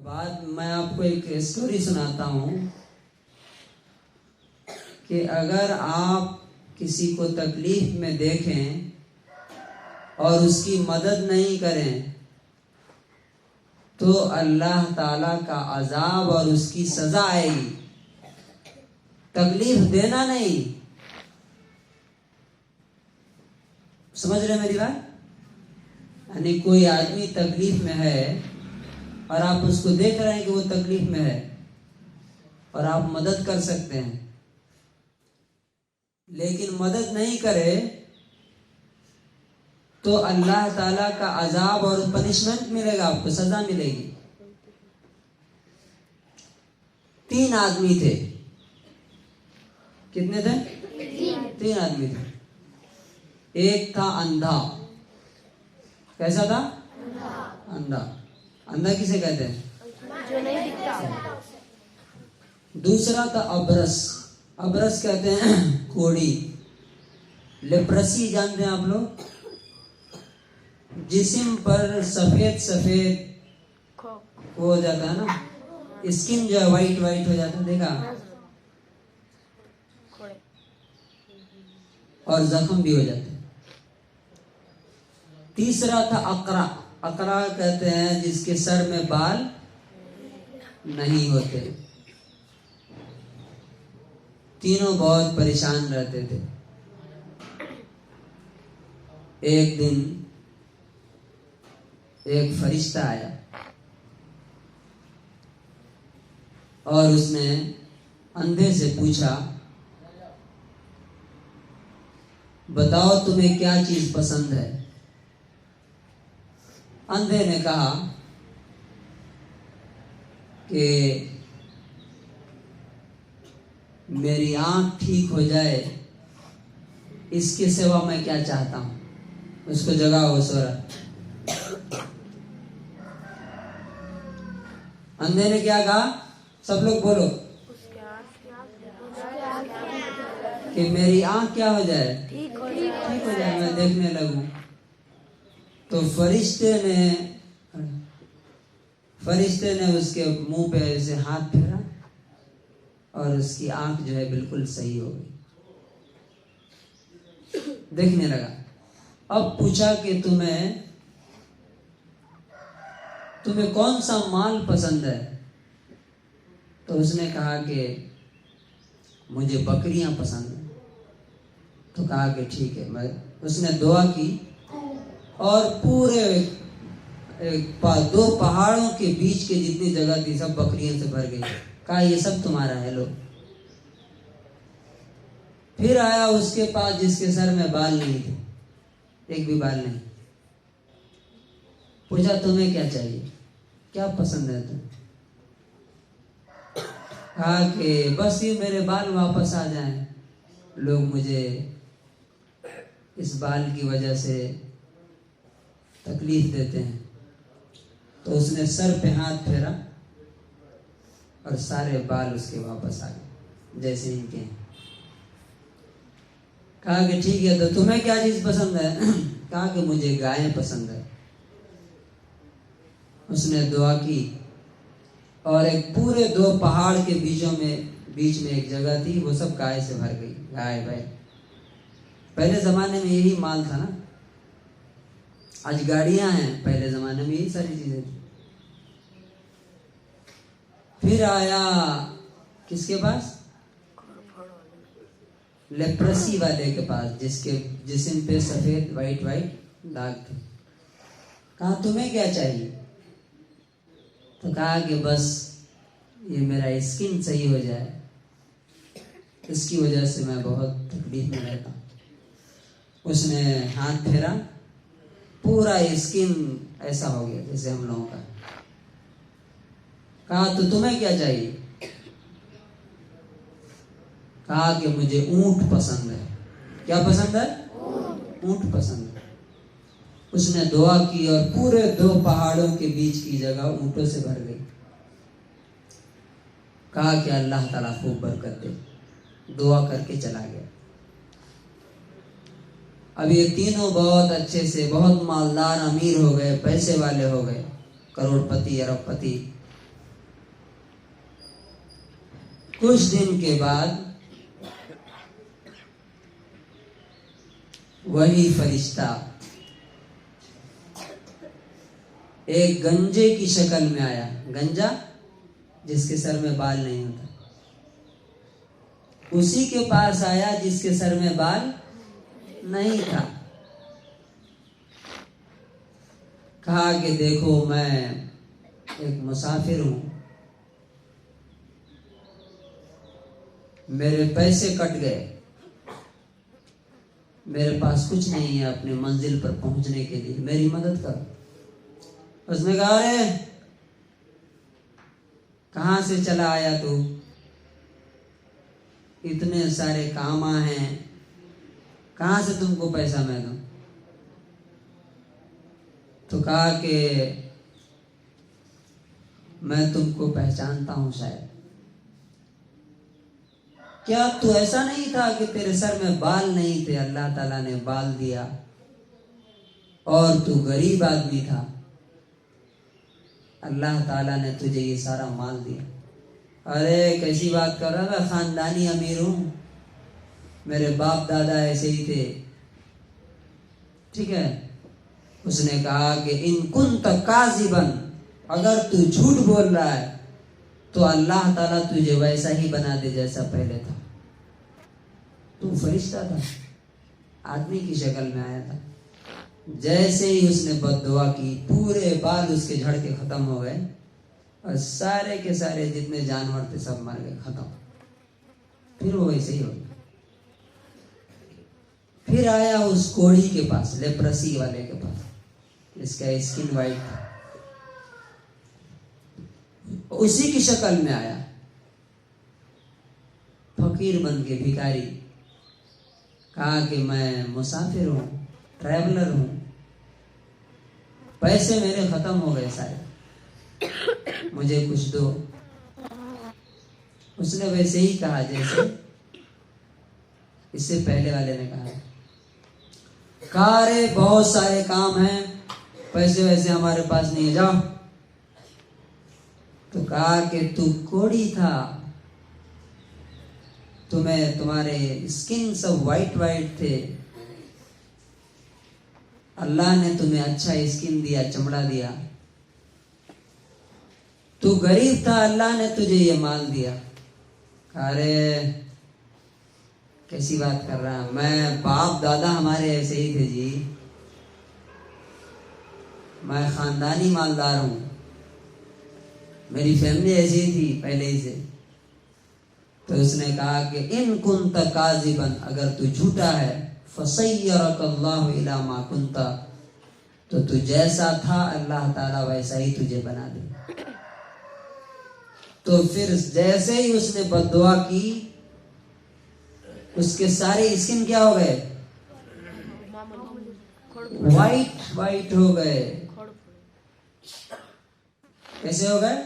اب آج میں آپ کو ایک اسٹوری سناتا ہوں کہ اگر آپ کسی کو تکلیف میں دیکھیں اور اس کی مدد نہیں کریں تو اللہ تعالیٰ کا عذاب اور اس کی سزا آئے گی. تکلیف دینا نہیں. سمجھ رہے میری بات؟ یعنی کوئی آدمی تکلیف میں ہے اور آپ اس کو دیکھ رہے ہیں کہ وہ تکلیف میں ہے اور آپ مدد کر سکتے ہیں، لیکن مدد نہیں کرے تو اللہ تعالیٰ کا عذاب اور پنشمنٹ ملے گا، آپ کو سزا ملے گی. 3 آدمی تھے. کتنے تھے؟ 3 آدمی تھے. ایک تھا اندھا. کیسا تھا؟ اندھا. اندھا کسے کہتے ہیں؟ جو نہیں دکھتا. دوسرا تھا ابرس. ابرس کہتے ہیں کوڑی. لیپرسی جانتے ہیں آپ لوگ؟ جسم پر سفید سفید ہو جاتا ہے نا، اسکن جو ہے وائٹ وائٹ ہو جاتا ہے، دیکھا؟ اور زخم بھی ہو جاتے ہیں. تیسرا تھا اقرا. اقرا کہتے ہیں جس کے سر میں بال نہیں ہوتے. تینوں بہت پریشان رہتے تھے. ایک دن ایک فرشتہ آیا اور اس نے اندھے سے پوچھا، بتاؤ تمہیں کیا چیز پسند ہے؟ اندھے نے کہا کہ میری آنکھ ٹھیک ہو جائے، اس کے سوا میں کیا چاہتا ہوں. اس کو جگاؤ سو رہا. اندھے نے کیا کہا؟ سب لوگ بولو کہ میری آنکھ کیا ہو جائے؟ ٹھیک ہو جائے، میں دیکھنے لگوں. تو فرشتے نے اس کے منہ پہ ایسے ہاتھ پھیرا اور اس کی آنکھ جو ہے بالکل صحیح ہو گئی، دیکھنے لگا. اب پوچھا کہ تمہیں کون سا مال پسند ہے؟ تو اس نے کہا کہ مجھے بکریاں پسند ہیں. تو کہا کہ ٹھیک ہے. اس نے دعا کی اور پورے 2 پہاڑوں کے بیچ کے جتنی جگہ تھی سب بکریوں سے بھر گئی. کہا یہ سب تمہارا ہے، لو. پھر آیا اس کے پاس جس کے سر میں بال نہیں تھے، ایک بھی بال نہیں. پوچھا تمہیں کیا چاہیے، کیا پسند ہے تمہیں؟ کہا کہ بس یہ میرے بال واپس آ جائیں، لوگ مجھے اس بال کی وجہ سے تکلیف دیتے ہیں. تو اس نے سر پہ ہاتھ پھیرا اور سارے بال اس کے واپس آ گئے جیسے ان کے ہیں. کہا کہ ٹھیک ہے، تو تمہیں کیا چیز پسند ہے؟ کہا کہ مجھے گائیں پسند ہے. اس نے دعا کی اور ایک پورے 2 پہاڑ کے بیچ میں ایک جگہ تھی، وہ سب گائے سے بھر گئی. گائے بھائی پہلے زمانے میں یہی مال تھا نا. آج گاڑیاں ہیں، پہلے زمانے میں یہی ساری چیزیں تھی. پھر آیا کس کے پاس؟ لیپرسی والے کے پاس، جس کے جسم پہ سفید وائٹ داغ تھے. کہا تمہیں کیا چاہیے؟ تو کہا کہ بس یہ میرا اسکن صحیح ہو جائے، اس کی وجہ سے میں بہت تکلیف میں رہتا ہوں. اس نے ہاتھ پھیرا، پورا اسکن ایسا ہو گیا جیسے ہم لوگوں کا. کہا تو تمہیں کیا چاہیے؟ کہا کہ مجھے اونٹ پسند ہے. کیا پسند ہے؟ اونٹ پسند ہے. اس نے دعا کی اور پورے 2 پہاڑوں کے بیچ کی جگہ اونٹوں سے بھر گئی. کہا کہ اللہ تعالیٰ خوب برکت دے. دعا کر کے چلا گیا. اب یہ تینوں بہت اچھے سے بہت مالدار امیر ہو گئے، پیسے والے ہو گئے، کروڑ پتی ارب پتی. کچھ دن کے بعد وہی فرشتہ ایک گنجے کی شکل میں آیا. گنجا جس کے سر میں بال نہیں ہوتا, اسی کے پاس آیا جس کے سر میں بال نہیں تھا. کہا کہ دیکھو میں ایک مسافر ہوں, میرے پیسے کٹ گئے, میرے پاس کچھ نہیں ہے اپنی منزل پر پہنچنے کے لیے, میری مدد کرو. اس نے کہا ارے کہاں سے چلا آیا تو, اتنے سارے کام ہیں, کہاں سے تم کو پیسہ میں دوں. تو کہا کہ میں تم کو پہچانتا ہوں شاید. کیا تو ایسا نہیں تھا کہ تیرے سر میں بال نہیں تھے, اللہ تعالیٰ نے بال دیا, اور تو غریب آدمی تھا, اللہ تعالیٰ نے تجھے یہ سارا مال دیا. ارے کیسی بات کر رہا ہے, خاندانی امیر ہوں, میرے باپ دادا ایسے ہی تھے. ٹھیک ہے. اس نے کہا کہ ان کنت کاذبا, اگر تو جھوٹ بول رہا ہے تو اللہ تعالیٰ تجھے ویسا ہی بنا دے جیسا پہلے تھا. تو فرشتہ تھا, آدمی کی شکل میں آیا تھا. جیسے ہی اس نے بد دعا کی, پورے بال اس کے جھڑ کے ختم ہو گئے, اور سارے کے سارے جتنے جانور تھے سب مر گئے, ختم. پھر وہ ویسے ہی ہو گیا. پھر آیا اس کوڑی کے پاس, لیپرسی والے کے پاس, اس کا اسکن وائٹ تھا, اسی کی شکل میں آیا, فقیر بن کے, بھکاری. کہا کہ میں مسافر ہوں, ٹریولر ہوں, پیسے میرے ختم ہو گئے سارے, مجھے کچھ دو. اس نے ویسے ہی کہا جیسے اس سے پہلے والے نے کہا. کہا رے بہت سارے کام ہیں, پیسے ویسے ہمارے پاس نہیں ہے, جاؤ. تو کہا کہ تو کوڑی تھا, تمہیں تمہارے اسکن سب وائٹ وائٹ تھے, اللہ نے تمہیں اچھا اسکن دیا, چمڑا دیا. تو غریب تھا, اللہ نے تجھے یہ مال دیا. ارے کیسی بات کر رہا ہے, میں باپ دادا ہمارے ایسے ہی تھے جی, میں خاندانی مالدار ہوں, میری فیملی ایسی ہی تھی پہلے ہی سے. تو اس نے کہا کہ ان کنت کاذبا, اگر تو جھوٹا ہے, فصیرک اللہ الی ما کنت, تو جیسا تھا اللہ تعالیٰ ویسا ہی تجھے بنا دے. تو پھر جیسے ہی اس نے بد دعا کی, اس کے سارے اسکن کیا ہو گئے, وائٹ وائٹ ہو گئے. کیسے ہو گئے,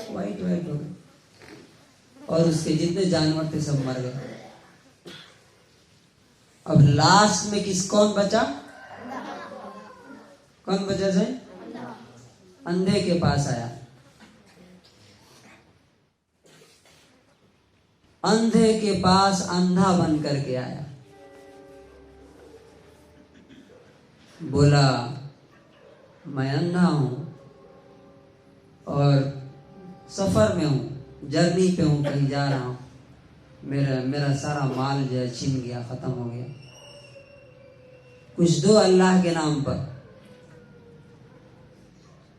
وائٹ وائٹ ہو گئے, اور اس کے جتنے جانور تھے سب مر گئے. اب لاسٹ میں کون بچا, کون بچا سے, اندھے کے پاس آیا. اندھے کے پاس اندھا بن کر کے آیا, بولا میں اندھا ہوں اور سفر میں ہوں, جرنی پہ ہوں, کہیں جا رہا ہوں, میرا سارا مال جو ہے چھن گیا, ختم ہو گیا, کچھ دو اللہ کے نام پر.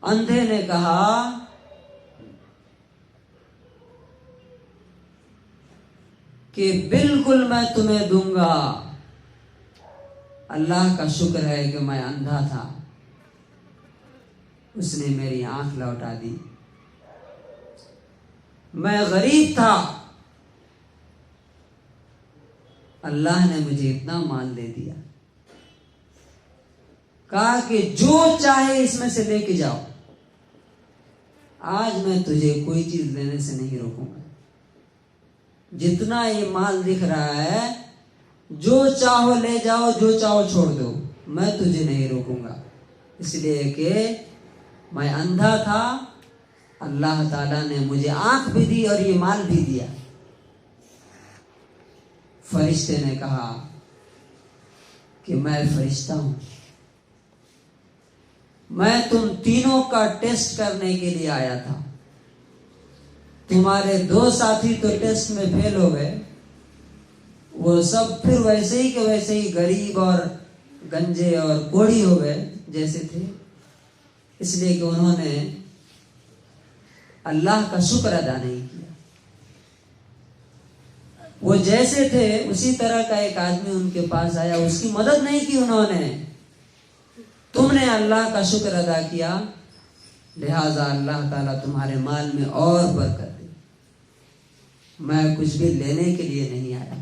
اندھے نے کہا کہ بالکل میں تمہیں دوں گا, اللہ کا شکر ہے کہ میں اندھا تھا, اس نے میری آنکھ لوٹا دی. میں غریب تھا, اللہ نے مجھے اتنا مال دے دیا. کہا کہ جو چاہے اس میں سے لے کے جاؤ, آج میں تجھے کوئی چیز لینے سے نہیں روکوں گا. جتنا یہ مال دکھ رہا ہے, جو چاہو لے جاؤ, جو چاہو چھوڑ دو, میں تجھے نہیں روکوں گا. اس لیے کہ میں اندھا تھا, اللہ تعالیٰ نے مجھے آنکھ بھی دی اور یہ مال بھی دیا. فرشتے نے کہا کہ میں فرشتہ ہوں، میں تم تینوں کا ٹیسٹ کرنے کے لیے آیا تھا. تمہارے 2 ساتھی تو ٹیسٹ میں فیل ہو گئے، وہ سب پھر ویسے ہی کہ ویسے ہی غریب اور گنجے اور کوڑی ہو گئے جیسے تھے، اس لیے کہ انہوں نے اللہ کا شکر ادا نہیں کیا. وہ جیسے تھے اسی طرح کا ایک آدمی ان کے پاس آیا، اس کی مدد نہیں کی انہوں نے. تم نے اللہ کا شکر ادا کیا، لہذا اللہ تعالیٰ تمہارے مال میں اور برکت دے. میں کچھ بھی لینے کے لیے نہیں آیا.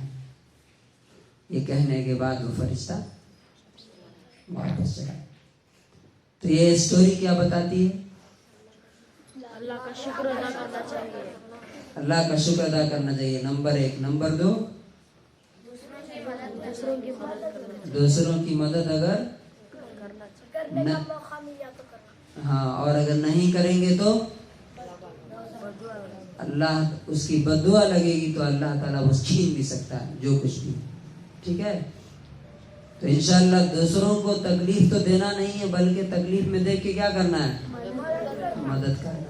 یہ کہنے کے بعد وہ فرشتہ واپس چلا. تو یہ اسٹوری کیا بتاتی ہے؟ اللہ کا شکر ادا کرنا چاہیے. اللہ کا شکر ادا کرنا چاہیے، نمبر 1. نمبر 2، دوسروں کی مدد اگر ہاں اور اگر نہیں کریں گے تو اللہ اس کی بد دعا لگے گی، تو اللہ تعالیٰ وہ چھین بھی سکتا ہے جو کچھ بھی. ٹھیک ہے؟ تو انشاءاللہ دوسروں کو تکلیف تو دینا نہیں ہے، بلکہ تکلیف میں دیکھ کے کیا کرنا ہے؟ مدد کرنا.